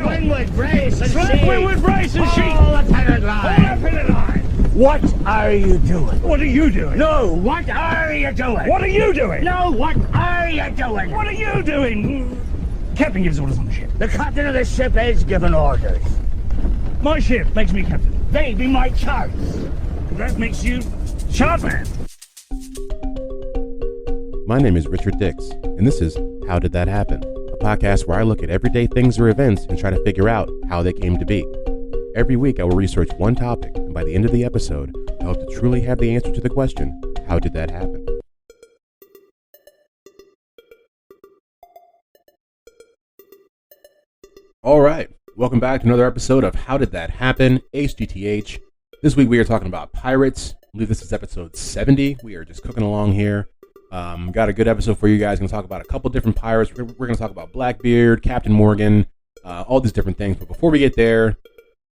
Swing with brace and sheet. Swing with brace and sheet. Hold the pennant line. Hold the pennant line. What are you doing? What are you doing? No, what are you doing? What are you doing? No, what are you doing? What are you doing? Captain gives orders on the ship. The captain of the ship is giving orders. My ship makes me captain. They be my charts. That makes you chart man. My name is Richard Dix, and this is How Did That Happen? A podcast where I look at everyday things or events and try to figure out how they came to be. Every week I will research one topic, and by the end of the episode, I hope to truly have the answer to the question, how did that happen? All right, welcome back to another episode of How Did That Happen? HDTH. This week we are talking about pirates. I believe this is episode 70. We are just cooking along here. Got a good episode for you guys. Going to talk about a couple different pirates. We're going to talk about Blackbeard, Captain Morgan, all these different things. But before we get there,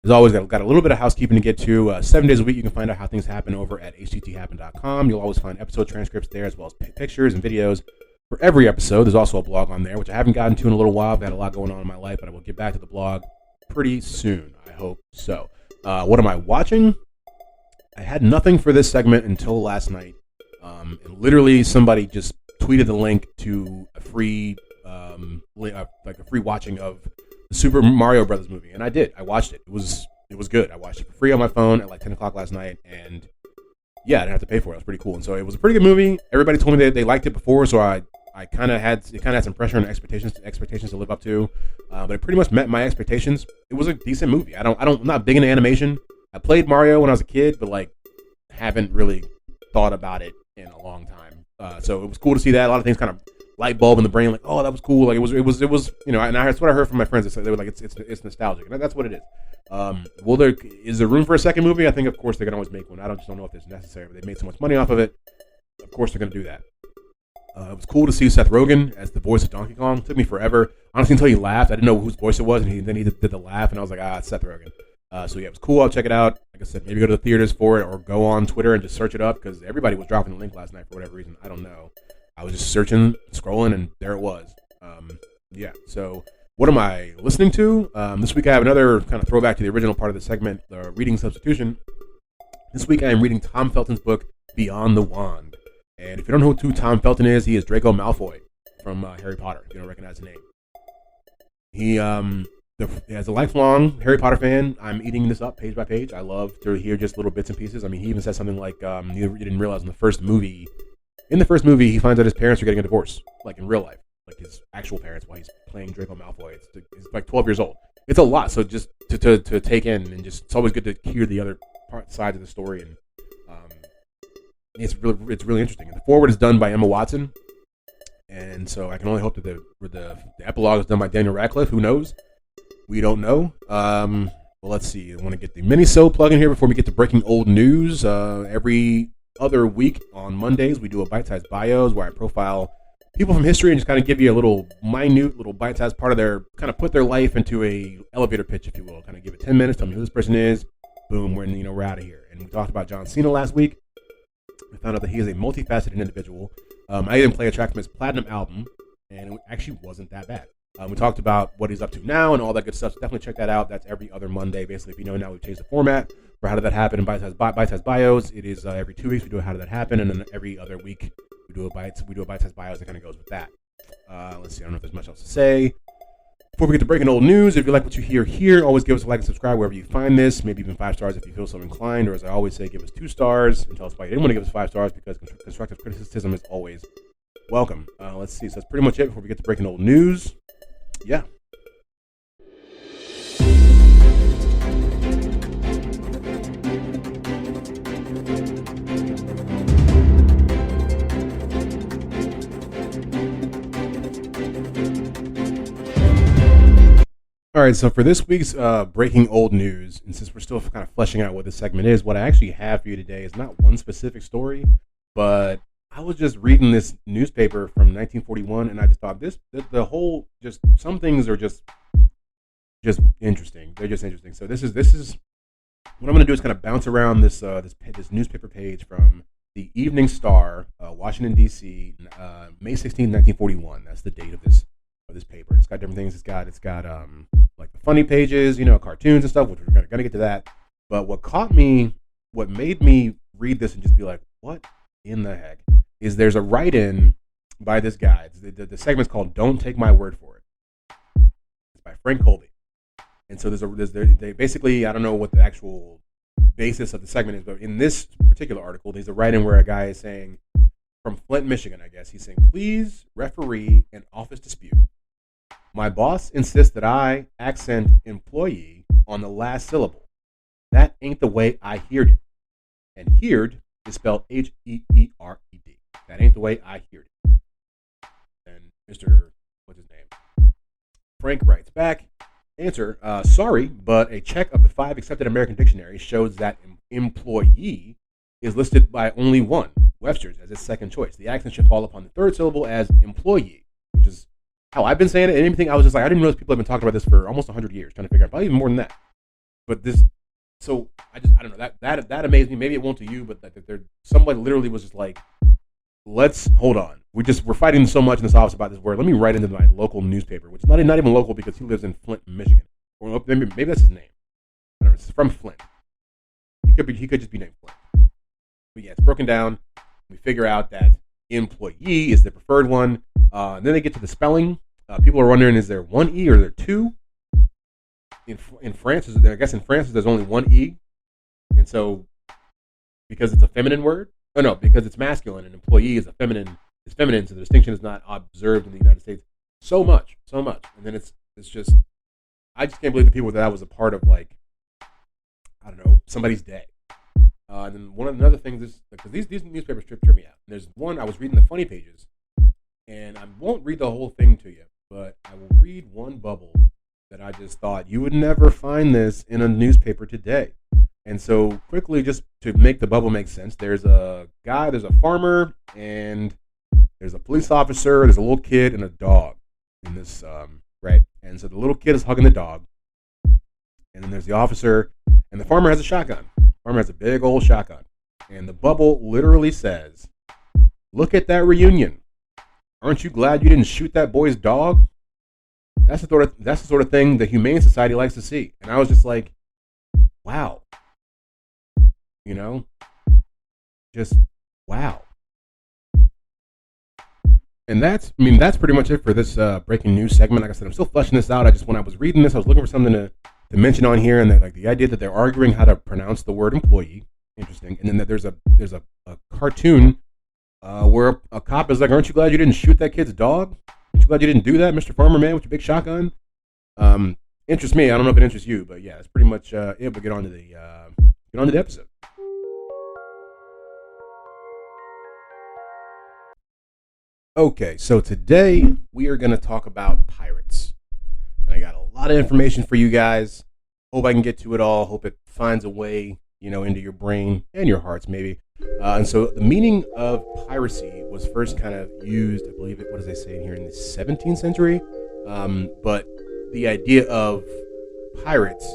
as always, got a little bit of housekeeping to get to. 7 days a week, you can find out how things happen over at htthappen.com. You'll always find episode transcripts there, as well as pictures and videos for every episode. There's also a blog on there, which I haven't gotten to in a little while. I've had a lot going on in my life, but I will get back to the blog pretty soon. I hope so. What am I watching? I had nothing for this segment until last night. And literally somebody just tweeted the link to a free, a free watching of the Super Mario Brothers movie, and I did. I watched it. It was good. I watched it for free on my phone at like 10 o'clock last night, and yeah, I didn't have to pay for it. It was pretty cool, and so it was a pretty good movie. Everybody told me they liked it before, so I kind of had some pressure and expectations to live up to, but it pretty much met my expectations. It was a decent movie. I'm not big into animation. I played Mario when I was a kid, but like haven't really thought about it in a long time. So it was cool to see that. A lot of things kind of light bulb in the brain, like, oh, that was cool. Like it was, you know, and that's what I heard from my friends. They were like, it's nostalgic, and that's what it is. Is there room for a second movie? I think, of course, they can always make one. I just don't know if it's necessary, but they made so much money off of it. Of course, they're going to do that. It was cool to see Seth Rogen as the voice of Donkey Kong. It took me forever, honestly, until he laughed. I didn't know whose voice it was, and then he did the laugh, and I was like, it's Seth Rogen. So yeah, it was cool. I'll check it out. Like I said, maybe go to the theaters for it, or go on Twitter and just search it up, because everybody was dropping the link last night for whatever reason. I don't know. I was just searching, scrolling, and there it was. Yeah, so what am I listening to? This week I have another kind of throwback to the original part of the segment, the reading substitution. This week I am reading Tom Felton's book, Beyond the Wand. And if you don't know who Tom Felton is, he is Draco Malfoy from Harry Potter, if you don't recognize the name. He, as a lifelong Harry Potter fan, I'm eating this up page by page. I love to hear just little bits and pieces. I mean, he even says something like, you didn't realize in the first movie, he finds out his parents are getting a divorce, like in real life, like his actual parents, while he's playing Draco Malfoy. He's like 12 years old. It's a lot, so just to take in, and just it's always good to hear the other sides of the story, and it's really interesting. And the foreword is done by Emma Watson, and so I can only hope that the epilogue is done by Daniel Radcliffe. Who knows? We don't know. Well, let's see. I want to get the mini-so plug in here before we get to breaking old news. Every other week on Mondays, we do a bite-sized bios where I profile people from history and just kind of give you a little minute, little bite-sized part of their, kind of put their life into a elevator pitch, if you will. Kind of give it 10 minutes, tell me who this person is. Boom, we're out of here. And we talked about John Cena last week. We found out that he is a multifaceted individual. I even play a track from his Platinum album, and it actually wasn't that bad. We talked about what he's up to now and all that good stuff, so definitely check that out. That's every other Monday. Basically, if you know now, we've changed the format for How Did That Happen and Bite-Sized Bios. It is every 2 weeks we do a How Did That Happen, and then every other week we do a Bite-Sized Bios that kind of goes with that. Let's see, I don't know if there's much else to say. Before we get to breaking old news, if you like what you hear here, always give us a like and subscribe wherever you find this. Maybe even 5 stars if you feel so inclined, or as I always say, give us 2 stars and tell us why you didn't want to give us 5 stars, because constructive criticism is always welcome. Let's see, so that's pretty much it before we get to breaking old news. Yeah. All right, so for this week's breaking old news, and since we're still kind of fleshing out what this segment is, what I actually have for you today is not one specific story, but I was just reading this newspaper from 1941, and I just thought the whole, just some things are just interesting. They're just interesting. So this is what I'm going to do is kind of bounce around this newspaper page from the Evening Star, Washington D.C., May 16, 1941. That's the date of this paper. It's got different things. It's got like the funny pages, cartoons and stuff, which we're gonna get to that. But what made me read this and just be like, what in the heck, is there's a write-in by this guy. The segment's called "Don't Take My Word for It." It's by Frank Colby. And so they basically, I don't know what the actual basis of the segment is, but in this particular article, there's a write-in where a guy is saying, from Flint, Michigan, I guess, he's saying, please referee an office dispute. My boss insists that I accent employee on the last syllable. That ain't the way I heard it. And heard is spelled H-E-E-R-E-D. That ain't the way I heard it. And what's his name? Frank writes back, answer, sorry, but a check of the 5 accepted American dictionaries shows that employee is listed by only one, Webster's, as its second choice. The accent should fall upon the third syllable as employee, which is how I've been saying it. And anything, I was just like, I didn't realize people have been talking about this for almost 100 years, trying to figure out, probably even more than that. But so I don't know, that amazed me. Maybe it won't to you, but somebody literally was just like, let's hold on. We're fighting so much in this office about this word. Let me write into my local newspaper, which is not even local because he lives in Flint, Michigan. Or maybe that's his name. I don't know. It's from Flint. He could just be named Flint. But yeah, it's broken down. We figure out that employee is the preferred one. And then they get to the spelling. People are wondering, is there one E or is there two? In France, I guess in France there's only one E. And so, because it's a feminine word? Oh no, because it's masculine and employee is feminine, so the distinction is not observed in the United States so much. And then it's just, I just can't believe the people that was a part of, like, I don't know, somebody's day. And then another thing, because these newspapers trip me out. And there's one, I was reading the funny pages, and I won't read the whole thing to you, but I will read one bubble that I just thought, you would never find this in a newspaper today. And so quickly, just to make the bubble make sense, there's a farmer, and there's a police officer, there's a little kid, and a dog in this, right? And so the little kid is hugging the dog, and then there's the officer, and the farmer has a shotgun. The farmer has a big old shotgun. And the bubble literally says, look at that reunion. Aren't you glad you didn't shoot that boy's dog? That's the sort of thing the Humane Society likes to see. And I was just like, wow. Just wow. And that's pretty much it for this breaking news segment. Like I said, I'm still fleshing this out. When I was reading this, I was looking for something to mention on here, and the idea that they're arguing how to pronounce the word employee, interesting. And then that there's a cartoon where a cop is like, "Aren't you glad you didn't shoot that kid's dog? Aren't you glad you didn't do that, Mr. Farmer Man, with your big shotgun?" Interests me. I don't know if it interests you, but yeah, that's pretty much it. But get on to the episode. Okay, so today we are going to talk about pirates. And I got a lot of information for you guys. Hope I can get to it all. Hope it finds a way, into your brain and your hearts, maybe. And so the meaning of piracy was first kind of used, I believe what does they say in here, in the 17th century? But the idea of pirates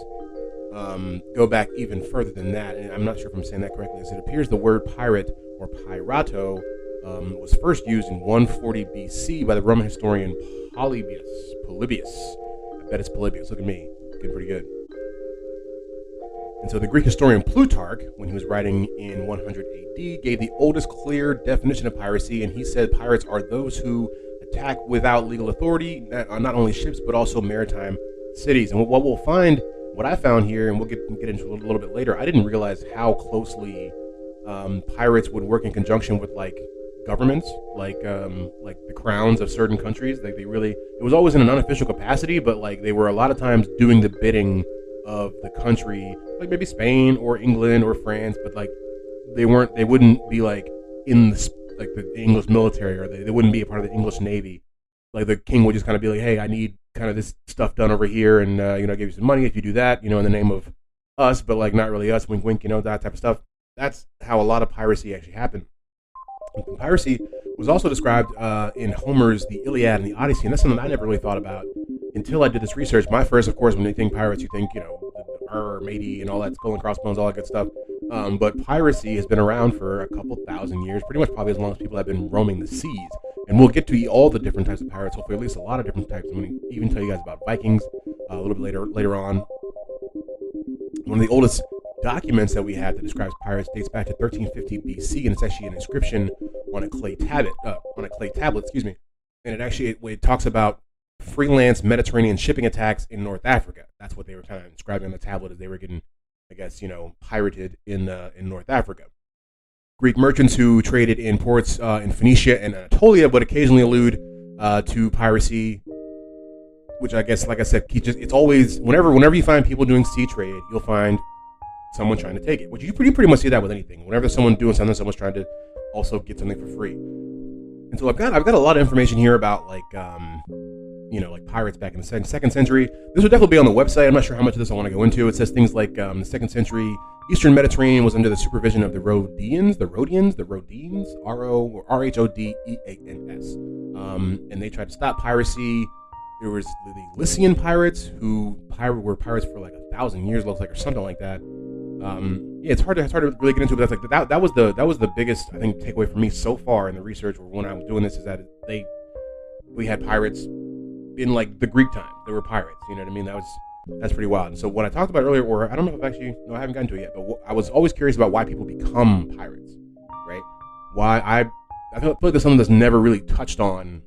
go back even further than that. And I'm not sure if I'm saying that correctly. As it appears the word pirate or pirato was first used in 140 BC by the Roman historian Polybius. I bet it's Polybius. Look at me. Getting pretty good. And so the Greek historian Plutarch, when he was writing in 100 AD, gave the oldest clear definition of piracy, and he said pirates are those who attack without legal authority, not only ships, but also maritime cities. And what I found here, and we'll get into a little bit later, I didn't realize how closely pirates would work in conjunction with, like, governments, like the crowns of certain countries. Like, it was always in an unofficial capacity, but like they were a lot of times doing the bidding of the country, like maybe Spain or England or France, but like they wouldn't be like in the English military, or they wouldn't be a part of the English Navy. Like the king would just kind of be like, hey, I need kind of this stuff done over here, and give you some money if you do that, in the name of us, but like not really us, wink wink, that type of stuff. That's how a lot of piracy actually happened. And piracy was also described in Homer's The Iliad and the Odyssey, and that's something I never really thought about until I did this research. My first, of course, when you think pirates, you think, the matey and all that, skull and crossbones, all that good stuff. But piracy has been around for a couple thousand years, pretty much probably as long as people have been roaming the seas. And we'll get to all the different types of pirates, hopefully at least a lot of different types. I'm going to even tell you guys about Vikings, a little bit later on. One of the oldest documents that we have that describes pirates dates back to 1350 BC, and it's actually an inscription on a clay tablet. Excuse me. And it talks about freelance Mediterranean shipping attacks in North Africa. That's what they were kind of inscribing on the tablet, as they were getting, I guess, pirated in North Africa. Greek merchants who traded in ports in Phoenicia and Anatolia would occasionally allude to piracy, which I guess, like I said, it's always whenever you find people doing sea trade, you'll find someone trying to take it. Which you pretty much see that with anything. Whenever there's someone doing something, someone's trying to also get something for free. And so I've got a lot of information here about like pirates back in the second century. This would definitely be on the website. I'm not sure how much of this I want to go into. It says things like the second century Eastern Mediterranean was under the supervision of the Rhodians, Rhodeans, and they tried to stop piracy. There was the Lycian pirates who were pirates for like 1,000 years, looks like, or something like that. It's hard to really get into, but that's like that was the biggest, I think, takeaway for me so far in the research when I was doing this, is that we had pirates in like the Greek time. They were pirates, you know what I mean? That's pretty wild. And so what I talked about earlier, or I don't know if I haven't gotten to it yet, but I was always curious about why people become pirates, right? Why I feel like that's something that's never really touched on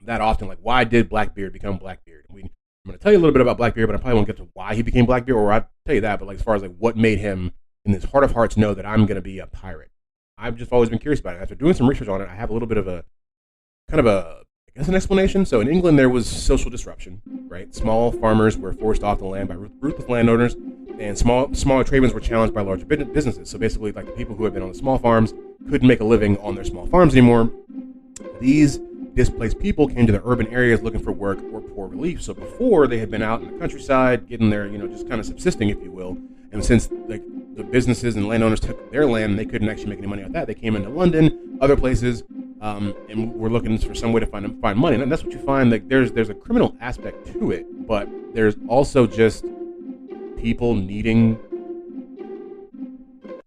that often. Like, why did Blackbeard become Blackbeard? I'm going to tell you a little bit about Blackbeard, but I probably won't get to why he became Blackbeard, or I'll tell you that, but like as far as like what made him in his heart of hearts know that I'm going to be a pirate. I've just always been curious about it. After doing some research on it, I have a little bit of an explanation. So in England, there was social disruption, right? Small farmers were forced off the land by ruthless landowners, and smaller tradesmen were challenged by larger businesses. So basically, like the people who had been on the small farms couldn't make a living on their small farms anymore. These displaced people came to the urban areas looking for work or poor relief. So before, they had been out in the countryside, getting their, just kind of subsisting, if you will. And since like the businesses and landowners took their land, and they couldn't actually make any money off that, they came into London, other places, and we're looking for some way to find money. And that's what you find. Like there's a criminal aspect to it, but there's also just people needing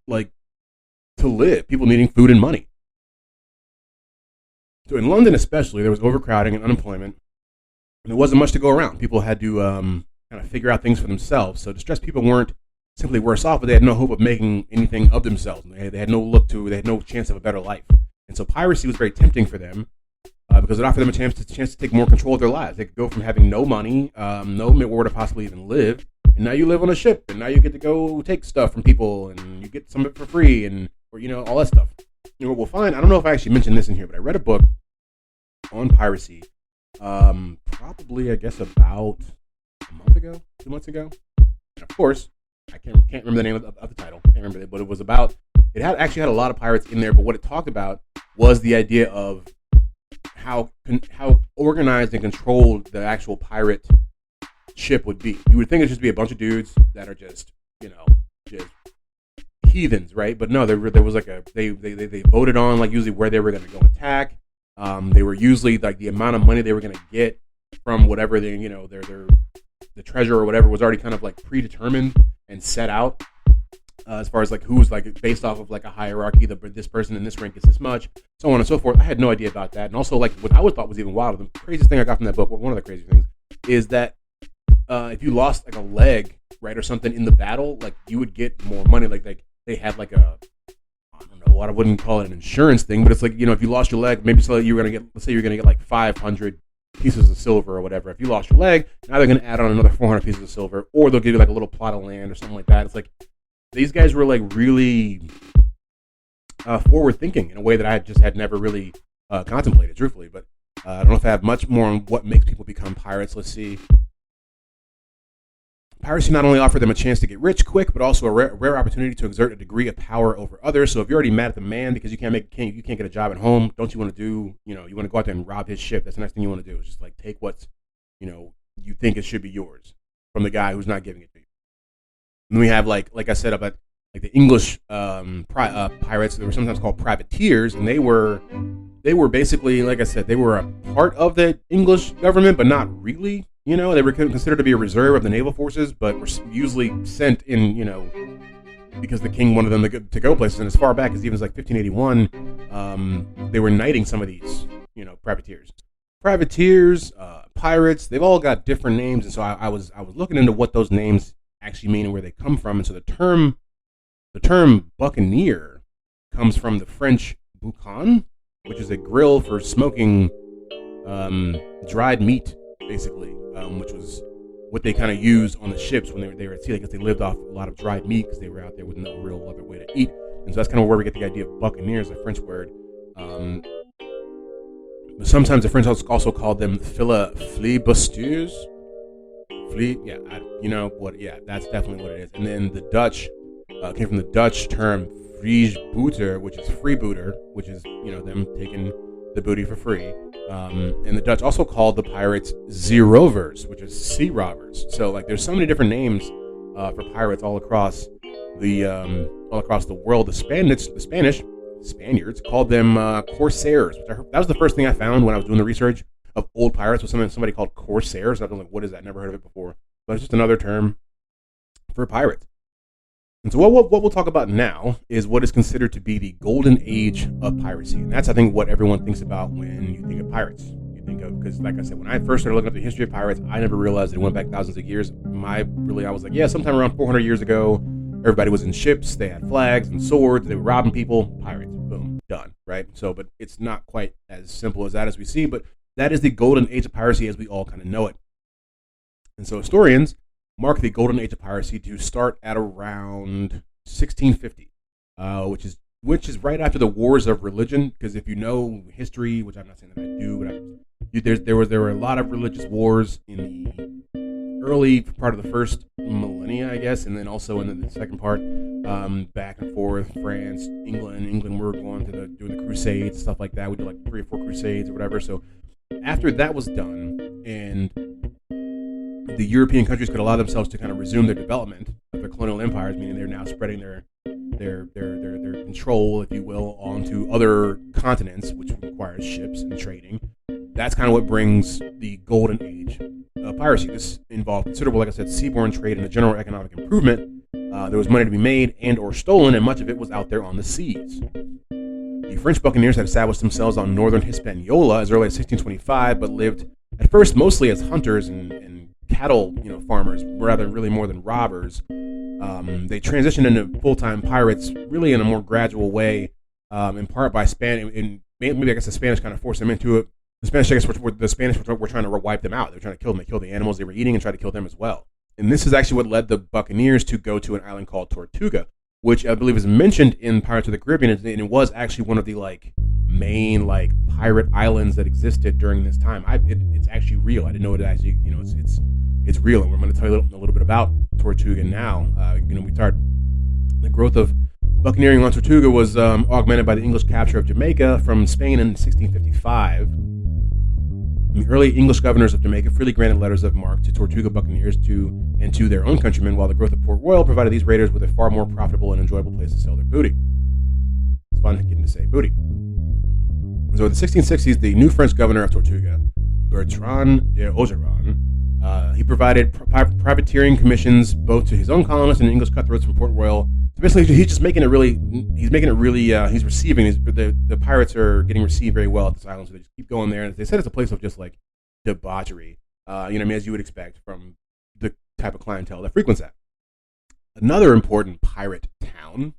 like to live. People needing food and money. So in London especially, there was overcrowding and unemployment, and there wasn't much to go around. People had to kind of figure out things for themselves. So distressed people weren't simply worse off, but they had no hope of making anything of themselves. They had no chance of a better life. And so piracy was very tempting for them because it offered them a chance to take more control of their lives. They could go from having no money, nowhere to possibly even live, and now you live on a ship, and now you get to go take stuff from people, and you get some of it for free, or all that stuff. We'll find. I don't know if I actually mentioned this in here, but I read a book on piracy, probably I guess about a month ago, 2 months ago. And of course, I can't remember the name of the title. Can't remember it, but it was about. It actually had a lot of pirates in there, but what it talked about was the idea of how organized and controlled the actual pirate ship would be. You would think it'd just be a bunch of dudes that are just heathens, right? But no, there was like they voted on like usually where they were going to go attack. They were usually like the amount of money they were going to get from whatever the treasure or whatever was already kind of like predetermined and set out. As far as like who's like based off of like a hierarchy, this person in this rank gets this much, so on and so forth. I had no idea about that. And also like what I thought was even wilder, the craziest thing I got from that book, one of the crazy things, is that if you lost like a leg, right, or something in the battle, like you would get more money. Like they had like I don't know what, I wouldn't call it an insurance thing, but it's like, if you lost your leg, maybe so you were gonna get, let's say you're gonna get like 500 pieces of silver or whatever. If you lost your leg, now they're gonna add on another 400 pieces of silver, or they'll give you like a little plot of land or something like that. It's like these guys were like really forward thinking in a way that I just had never really contemplated, truthfully. But I don't know if I have much more on what makes people become pirates. Let's see. Piracy not only offered them a chance to get rich quick, but also a rare opportunity to exert a degree of power over others. So if you're already mad at the man because you can't get a job at home, don't you want to do, you want to go out there and rob his ship? That's the next thing you want to do, is just like take what's, you think it should be yours from the guy who's not giving it to you. And we have like I said about like the English pirates. They were sometimes called privateers, and they were basically, like I said, they were a part of the English government, but not really. They were considered to be a reserve of the naval forces, but were usually sent in, because the king wanted them to go places. And as far back as even like 1581, they were knighting some of these, privateers. Privateers, pirates, they've all got different names, and so I was looking into what those names actually mean and where they come from. And so the term buccaneer comes from the French boucan, which is a grill for smoking dried meat, basically, which was what they kind of used on the ships when they were at sea, because they lived off a lot of dried meat because they were out there with no real other way to eat. And so that's kind of where we get the idea of buccaneers, a French word. Sometimes the French also called them filibusters. That's definitely what it is. And then the Dutch came from the Dutch term vrijbuiter, which is freebooter, which is, them taking the booty for free. And the Dutch also called the pirates zeerovers, which is sea robbers. So there's so many different names for pirates all across the world. The Spaniards called them corsairs. That was the first thing I found when I was doing the research of old pirates, was somebody called corsairs. I was like, what is that? Never heard of it before. But it's just another term for pirates. And so what we'll talk about now is what is considered to be the golden age of piracy. And that's, I think, what everyone thinks about when you think of pirates. You think of, because like I said, when I first started looking up the history of pirates, I never realized it went back thousands of years. I was like, sometime around 400 years ago, everybody was in ships, they had flags and swords, they were robbing people, pirates, boom, done, right? So, but it's not quite as simple as that as we see, but that is the golden age of piracy as we all kind of know it. And so historians mark the golden age of piracy to start at around 1650, which is right after the wars of religion. Because if you know history, which I'm not saying that I do, but there were a lot of religious wars in the early part of the first millennia, I guess, and then also in the second part, back and forth, France, England were going to doing the Crusades, stuff like that. We did like 3 or 4 Crusades or whatever. So after that was done, and the European countries could allow themselves to kind of resume their development of their colonial empires, meaning they're now spreading their control, if you will, onto other continents, which requires ships and trading. That's kind of what brings the golden age of piracy. This involved considerable, like I said, seaborne trade and a general economic improvement. There was money to be made and or stolen, and much of it was out there on the seas. The French buccaneers had established themselves on northern Hispaniola as early as 1625, but lived at first mostly as hunters and cattle, farmers, rather really more than robbers. They transitioned into full-time pirates really in a more gradual way, in part by maybe I guess the Spanish kind of forced them into it. The Spanish were trying to wipe them out. They were trying to kill them. They killed the animals they were eating and tried to kill them as well. And this is actually what led the buccaneers to go to an island called Tortuga, which I believe is mentioned in Pirates of the Caribbean, and it was actually one of the main pirate islands that existed during this time. It's actually real. I didn't know it actually. It's real, and we're going to tell you a little bit about Tortuga now. The growth of buccaneering on Tortuga was augmented by the English capture of Jamaica from Spain in 1655. The early English governors of Jamaica freely granted letters of marque to Tortuga buccaneers and to their own countrymen, while the growth of Port Royal provided these raiders with a far more profitable and enjoyable place to sell their booty. It's fun getting to say booty. So in the 1660s, the new French governor of Tortuga, Bertrand de Ogeron, he provided privateering commissions both to his own colonists and English cutthroats from Port Royal. So basically, he's receiving, the pirates are getting received very well at this island, so they just keep going there. And they said it's a place of just debauchery, as you would expect from the type of clientele that frequents that. Another important pirate town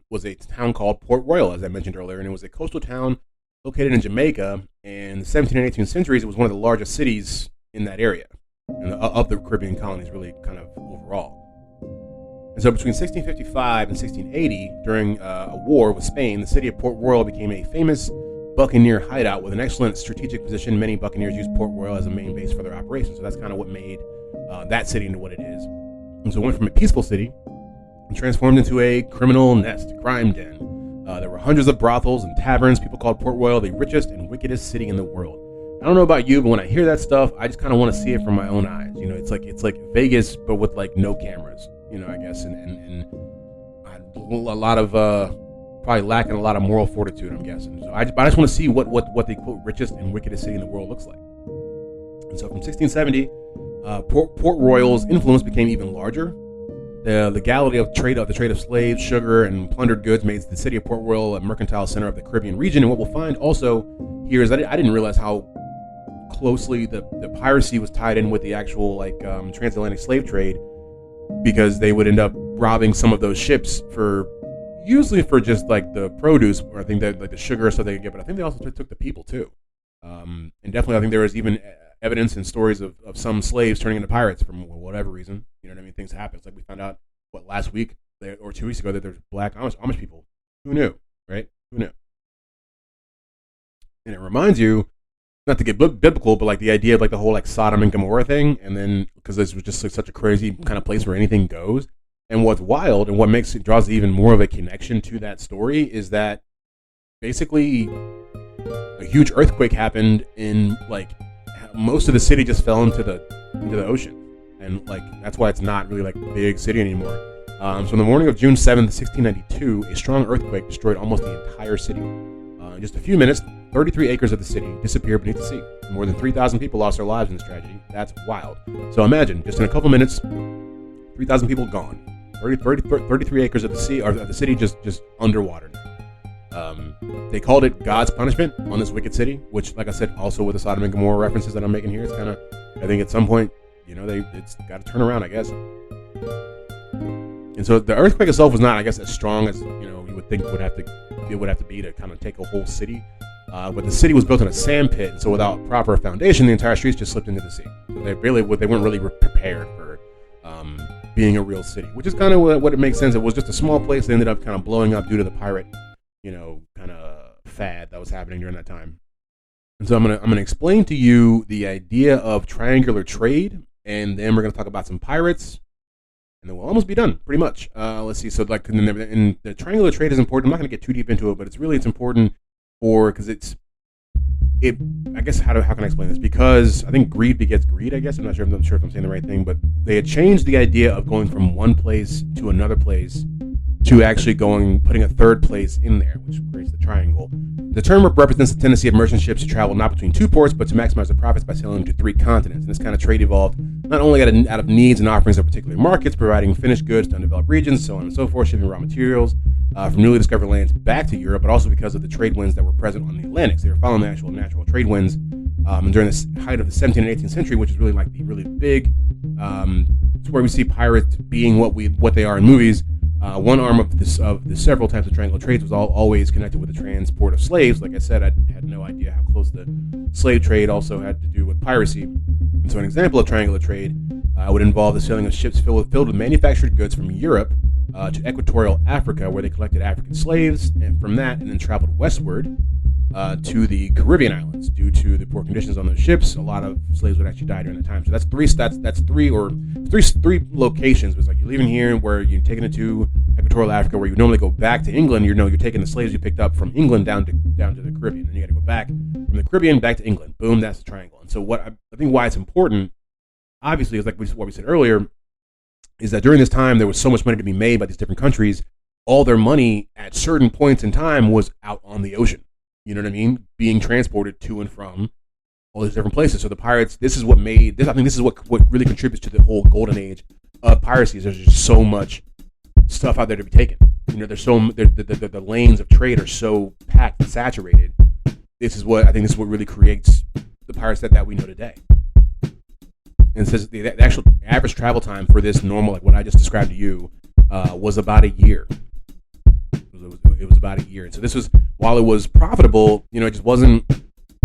was a town called Port Royal, as I mentioned earlier, and it was a coastal town located in Jamaica. In the 17th and 18th centuries, it was one of the largest cities in that area, of the Caribbean colonies, really kind of overall. And so between 1655 and 1680, during a war with Spain, the city of Port Royal became a famous buccaneer hideout with an excellent strategic position. Many buccaneers used Port Royal as a main base for their operations, so that's kind of what made that city into what it is. And so it went from a peaceful city and transformed into a criminal nest, crime den. There were hundreds of brothels and taverns. People called Port Royal the richest and wickedest city in the world. I don't know about you, but when I hear that stuff, I just kind of want to see it from my own eyes. It's like Vegas, but with no cameras. I guess, and a lot of probably lacking a lot of moral fortitude, I'm guessing. So I just want to see what the quote richest and wickedest city in the world looks like. And so from 1670, Port Royal's influence became even larger. The legality of the trade of slaves, sugar, and plundered goods made the city of Port Royal a mercantile center of the Caribbean region. And what we'll find also here is that I didn't realize how closely the piracy was tied in with the actual like transatlantic slave trade, because they would end up robbing some of those ships for usually for just like the produce, or I think that like the sugar or stuff they could get, but I think they also took the people too. And definitely I think there was even evidence and stories of some slaves turning into pirates from whatever reason. You know what I mean? Things happen. It's like we found out last week or 2 weeks ago that there's black Amish people. Who knew, right? Who knew? And it reminds you, not to get biblical, but like the idea of like the whole like Sodom and Gomorrah thing, and then because this was just like such a crazy kind of place where anything goes. And what's wild and what draws even more of a connection to that story is that basically a huge earthquake happened in like most of the city just fell into the ocean, and like that's why it's not really like a big city anymore. So in the morning of June 7th, 1692, a strong earthquake destroyed almost the entire city. In just a few minutes, 33 acres of the city disappeared beneath the sea. More than 3,000 people lost their lives in this tragedy. That's wild. So imagine, just in a couple minutes, 3,000 people gone. 33 acres of the sea, or of the city, just underwater now. They called it God's punishment on this wicked city, which, like I said, also with the Sodom and Gomorrah references that I'm making here, it's kind of, I think at some point, you know, it's got to turn around, I guess. And so the earthquake itself was not, I guess, as strong as, you know, you would think it would have to be to kind of take a whole city. But the city was built in a sand pit, and so without proper foundation, the entire streets just slipped into the sea. So they weren't really prepared for being a real city, which is kind of what it makes sense. It was just a small place that ended up kind of blowing up due to the pirate, you know, kind of fad that was happening during that time. And so I'm gonna explain to you the idea of triangular trade, and then we're gonna talk about some pirates, and then we'll almost be done, pretty much. Let's see. So like, in the triangular trade is important. I'm not gonna get too deep into it, but it's important because I guess how can I explain this? Because I think greed begets greed, I guess. I'm not sure if I'm saying the right thing, but they had changed the idea of going from one place to another place to actually putting a third place in there, which creates the triangle. The term represents the tendency of merchant ships to travel not between two ports, but to maximize the profits by sailing to 3 continents. And this kind of trade evolved not only out of needs and offerings of particular markets, providing finished goods to undeveloped regions, so on and so forth, shipping raw materials from newly discovered lands back to Europe, but also because of the trade winds that were present on the Atlantic. So they were following the actual natural trade winds. And during the height of the 17th and 18th century, which is really like the really big, it's where we see pirates being what they are in movies. One arm of the several types of triangular trades was always connected with the transport of slaves. Like I said, I had no idea how close the slave trade also had to do with piracy. And so an example of triangular trade would involve the sailing of ships filled with manufactured goods from Europe to equatorial Africa, where they collected African slaves, and from that, and then traveled westward to the Caribbean islands. Due to the poor conditions on those ships, a lot of slaves would actually die during that time. So that's three locations. It's like you're leaving here where you're taking it to equatorial Africa, where you normally go back to England. You're taking the slaves you picked up from England down to the Caribbean, and you got to go back from the Caribbean back to England. Boom, that's the triangle. And so what I think why it's important, obviously, is like what we said earlier, is that during this time there was so much money to be made by these different countries. All their money at certain points in time was out on the ocean. You know what I mean? Being transported to and from all these different places. So the pirates, I think this is what really contributes to the whole golden age of piracy. There's just so much stuff out there to be taken. You know, the lanes of trade are so packed and saturated. This is what really creates the pirates that we know today. And it says the actual average travel time for this normal, like what I just described to you, was about a year. It was about a year. And so this was, while it was profitable, you know, it just wasn't.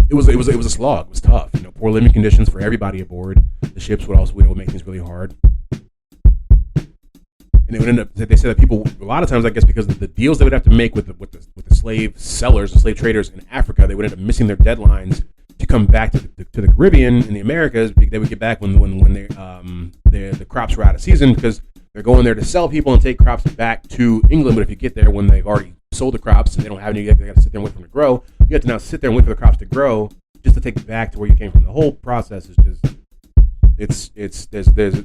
It was a slog. It was tough. You know, poor living conditions for everybody aboard. The ships would also, would make things really hard. And they would end up. They said that people, a lot of times, I guess, because of the deals they would have to make with the slave sellers, the slave traders in Africa, they would end up missing their deadlines to come back to the Caribbean in the Americas. They would get back when the crops were out of season, because they're going there to sell people and take crops back to England. But if you get there when they've already sold the crops and they don't have any, they got to sit there and wait for them to grow. You have to now sit there and wait for the crops to grow just to take it back to where you came from. The whole process is just,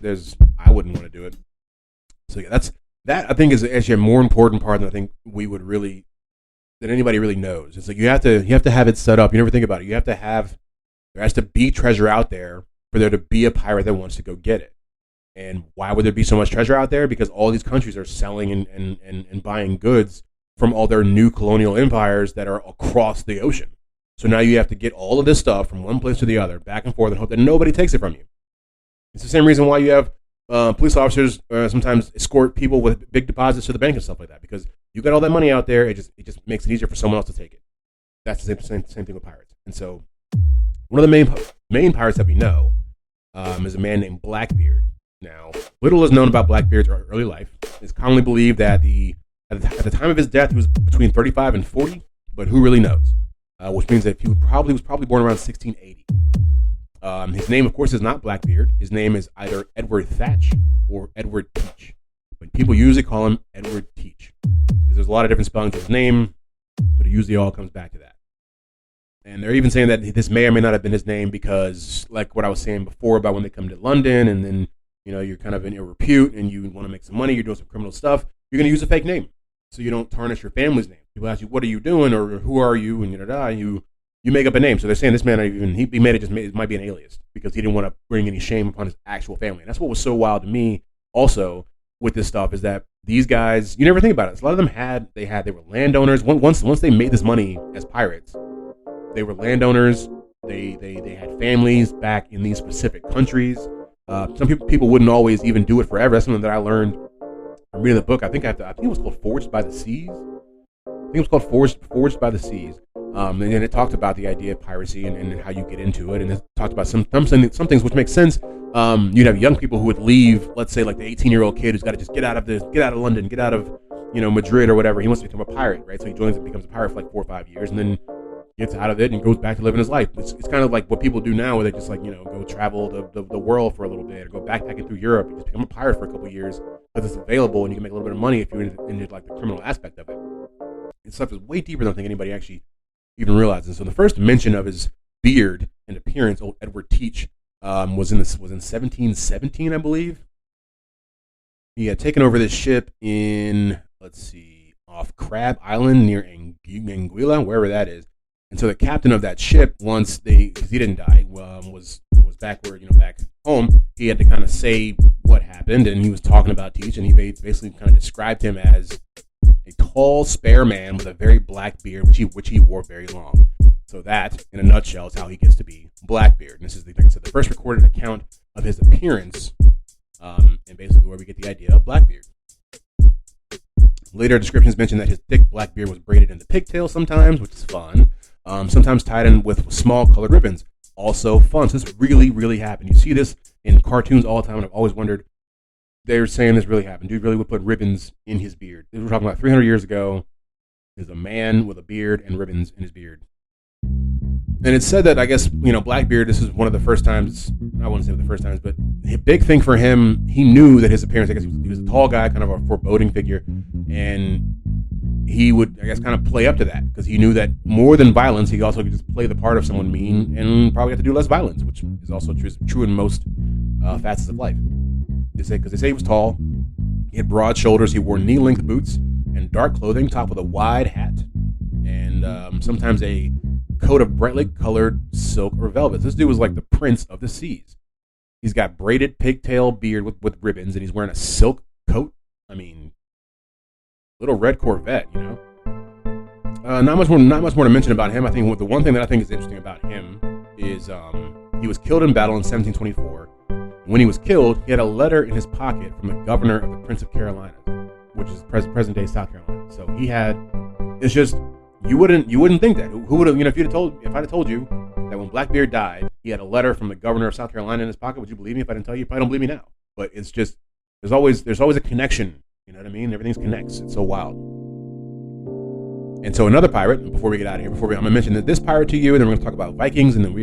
there's I wouldn't want to do it. So yeah, that I think is actually a more important part than I think that anybody really knows. It's like you have to have it set up. You never think about it. There has to be treasure out there for there to be a pirate that wants to go get it. And why would there be so much treasure out there? Because all these countries are selling and buying goods from all their new colonial empires that are across the ocean. So now you have to get all of this stuff from one place to the other, back and forth, and hope that nobody takes it from you. It's the same reason why you have police officers sometimes escort people with big deposits to the bank and stuff like that, because you got all that money out there. It just makes it easier for someone else to take it. That's the same thing with pirates. And so one of the main pirates that we know is a man named Blackbeard. Now, little is known about Blackbeard's early life. It's commonly believed that at the time of his death, he was between 35 and 40, but who really knows? Which means that he was probably born around 1680. His name, of course, is not Blackbeard. His name is either Edward Thatch or Edward Teach. But people usually call him Edward Teach, because there's a lot of different spellings of his name, but it usually all comes back to that. And they're even saying that this may or may not have been his name because, like what I was saying before about when they come to London and then, you're kind of in your repute and you want to make some money, you're doing some criminal stuff, you're going to use a fake name so you don't tarnish your family's name. People ask you, what are you doing, or who are you, and you make up a name. So they're saying this man, he made it might be an alias because he didn't want to bring any shame upon his actual family. And that's what was so wild to me also with this stuff, is that these guys, you never think about it. A lot of them they were landowners. Once they made this money as pirates, they were landowners. They had families back in these specific countries. Some people wouldn't always even do it forever. That's something that I learned from reading the book. I think it was called Forged by the Seas. I think it was called Forged by the Seas. And then it talked about the idea of piracy and how you get into it. And it talked about some things which make sense. You'd have young people who would leave, let's say like the 18-year-old kid who's got to just get out of London, get out of, Madrid or whatever. He wants to become a pirate, right? So he joins and becomes a pirate for like 4 or 5 years and then gets out of it and goes back to living his life. It's kind of like what people do now, where they just go travel the world for a little bit, or go backpacking through Europe and just become a pirate for a couple of years because it's available and you can make a little bit of money if you're into like the criminal aspect of it. And stuff is way deeper than I think anybody actually even realizes. So the first mention of his beard and appearance, old Edward Teach, was in 1717, I believe. He had taken over this ship in, off Crab Island near Anguilla, wherever that is. And so the captain of that ship, because he didn't die, was back home. He had to kind of say what happened, and he was talking about Teach, and he basically kind of described him as a tall, spare man with a very black beard, which he wore very long. So that, in a nutshell, is how he gets to be Blackbeard. And this is, like I said, the first recorded account of his appearance, and basically where we get the idea of Blackbeard. Later descriptions mention that his thick black beard was braided into pigtails sometimes, which is fun. Sometimes tied in with small colored ribbons, also fun. So this really, really happened. You see this in cartoons all the time, and I've always wondered, they're saying this really happened. Dude really would put ribbons in his beard. We're talking about 300 years ago. There's a man with a beard and ribbons in his beard. And it's said that, I guess, Blackbeard, this is one of the first times, I wouldn't say the first times, but a big thing for him, he knew that his appearance, I guess he was a tall guy, kind of a foreboding figure, and he would, I guess, kind of play up to that, because he knew that more than violence, he also could just play the part of someone mean and probably have to do less violence, which is also true in most facets of life. Because they say he was tall, he had broad shoulders, he wore knee-length boots and dark clothing topped with a wide hat, and sometimes a coat of brightly colored silk or velvet. This dude was like the prince of the seas. He's got braided pigtail beard with ribbons, and he's wearing a silk coat. I mean, little red Corvette, Not much more to mention about him. I think the one thing that I think is interesting about him is he was killed in battle in 1724. When he was killed, he had a letter in his pocket from the governor of the Prince of Carolina, which is present day South Carolina. So he had. It's just you wouldn't think that. Who would have? If I'd have told you that when Blackbeard died, he had a letter from the governor of South Carolina in his pocket, would you believe me? If I didn't tell you, you probably don't believe me now. But it's just there's always a connection. You know what I mean? Everything connects. It's so wild. And so another pirate. And before we get out of here, I'm gonna mention that this pirate to you, and then we're gonna talk about Vikings, and then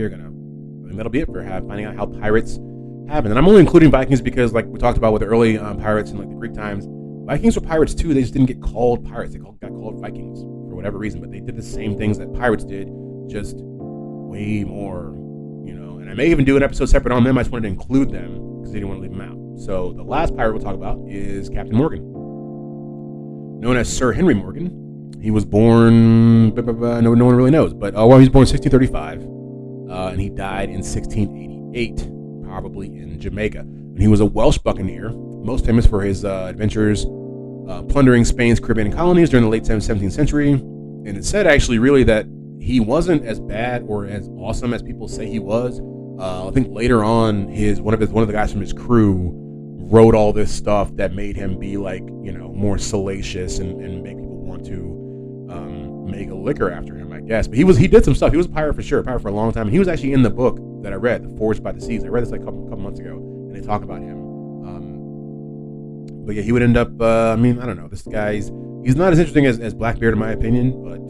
that'll be it for finding out how pirates happened. And I'm only including Vikings because, like we talked about with the early pirates in like the Greek times, Vikings were pirates too. They just didn't get called pirates. They got called Vikings for whatever reason, but they did the same things that pirates did, just way more, And I may even do an episode separate on them. I just wanted to include them because they didn't want to leave them out. So the last pirate we'll talk about is Captain Morgan, known as Sir Henry Morgan. He was born, no one really knows, but he was born in 1635, and he died in 1688. Probably in Jamaica. And he was a Welsh buccaneer, most famous for his adventures plundering Spain's Caribbean colonies during the late 17th century. And it's said actually really that he wasn't as bad or as awesome as people say he was. I think later on, one of the guys from his crew wrote all this stuff that made him be like, more salacious and make people want to make a liquor after him, I guess. But he did some stuff. He was a pirate for sure, a pirate for a long time. And he was actually in the book that I read, The Forged by the Seas. I read this like a couple months ago, and they talk about him. But yeah, he would end up. I don't know. This guy's he's not as interesting as Blackbeard in my opinion, but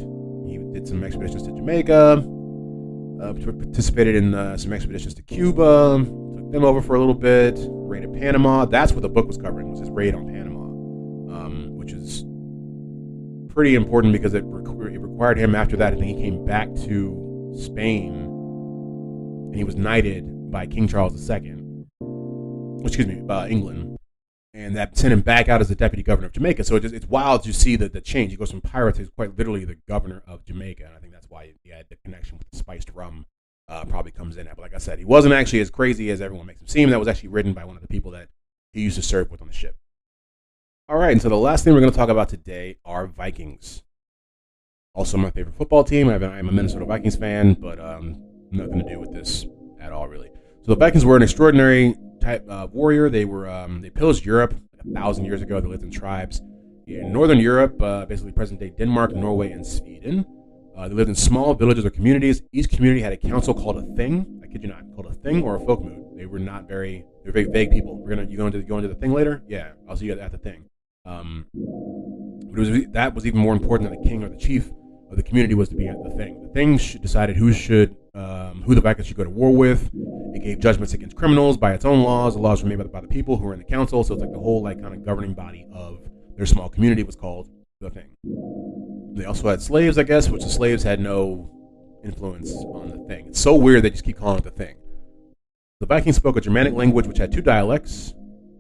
he did some expeditions to Jamaica. Participated in some expeditions to Cuba. Took them over for a little bit. Raided Panama. That's what the book was covering. Was his raid on Panama, which is pretty important because it required him after that. I think he came back to Spain, and he was knighted by King Charles II. England. And that sent him back out as the deputy governor of Jamaica. So it's wild to see the change. He goes from pirate to quite literally the governor of Jamaica. And I think that's why he had the connection with the spiced rum probably comes in. But like I said, he wasn't actually as crazy as everyone makes him seem. That was actually written by one of the people that he used to serve with on the ship. All right, and so the last thing we're going to talk about today are Vikings. Also my favorite football team. I'm a Minnesota Vikings fan, but nothing to do with this at all, really. So the Vikings were an extraordinary type warrior. They pillaged Europe 1,000 years ago. They lived in tribes in northern Europe, basically present-day Denmark, Norway, and Sweden. They lived in small villages or communities. Each community had a council called a thing. I kid you not, called a thing or a folk mood. They were very vague people. You go into the thing later? Yeah, I'll see you at the thing. But that was even more important than the king or the chief of the community was to be at the thing. The thing decided who the Vikings should go to war with. It gave judgments against criminals by its own laws. The laws were made by the people who were in the council. So it's like the whole kind of governing body of their small community was called the thing. They also had slaves, I guess, which the slaves had no influence on the thing. It's so weird they just keep calling it the thing. The Vikings spoke a Germanic language which had two dialects.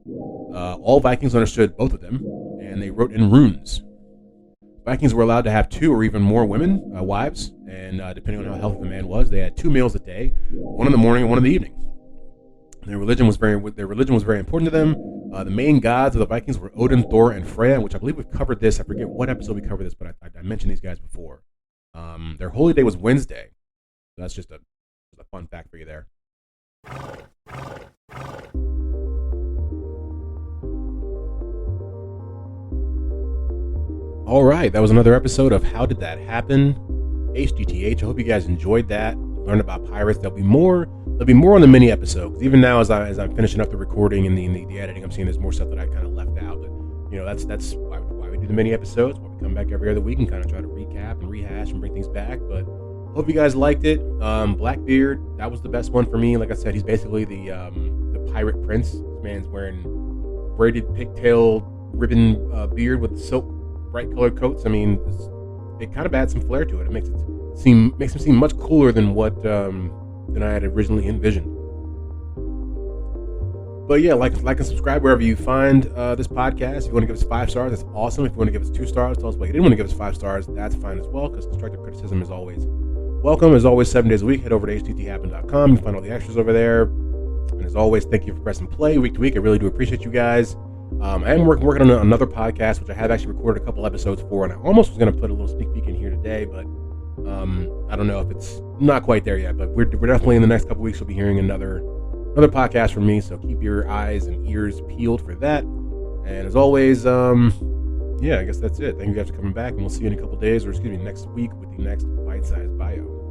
All Vikings understood both of them, and they wrote in runes. Vikings were allowed to have 2 or even more women, wives, and depending on how healthy the man was, they had 2 meals a day, one in the morning and one in the evening. Their religion was very important to them. The main gods of the Vikings were Odin, Thor, and Freya, which I believe we've covered this. I forget what episode we covered this, but I mentioned these guys before. Their holy day was Wednesday. So that's just a fun fact for you there. All right, that was another episode of How Did That Happen? HDTH. I hope you guys enjoyed that. Learned about pirates. There'll be more on the mini episodes. Even now, as I'm finishing up the recording and the editing, I'm seeing there's more stuff that I kind of left out. But that's why we do the mini episodes. Why we come back every other week and kind of try to recap and rehash and bring things back. But hope you guys liked it. Blackbeard, that was the best one for me. Like I said, he's basically the pirate prince. This man's wearing braided pigtail ribbon beard with silk bright colored coats. I mean, it kind of adds some flair to it. It makes him seem much cooler than what than I had originally envisioned. But yeah, like and subscribe wherever you find this podcast. If you want to give us 5 stars, that's awesome. If you want to give us 2 stars, tell us why you didn't want to give us 5 stars. That's fine as well, because constructive criticism is always welcome. As always, 7 days a week, head over to htthappen.com. You can find all the extras over there. And as always, thank you for pressing play week to week. I really do appreciate you guys. I am working on another podcast, which I have actually recorded a couple episodes for, and I almost was going to put a little sneak peek in here today, but I don't know if it's not quite there yet. But we're definitely in the next couple weeks. You'll be hearing another podcast from me, so keep your eyes and ears peeled for that. And as always, I guess that's it. Thank you guys for coming back, and we'll see you in a couple days, or next week with the next bite-sized bio.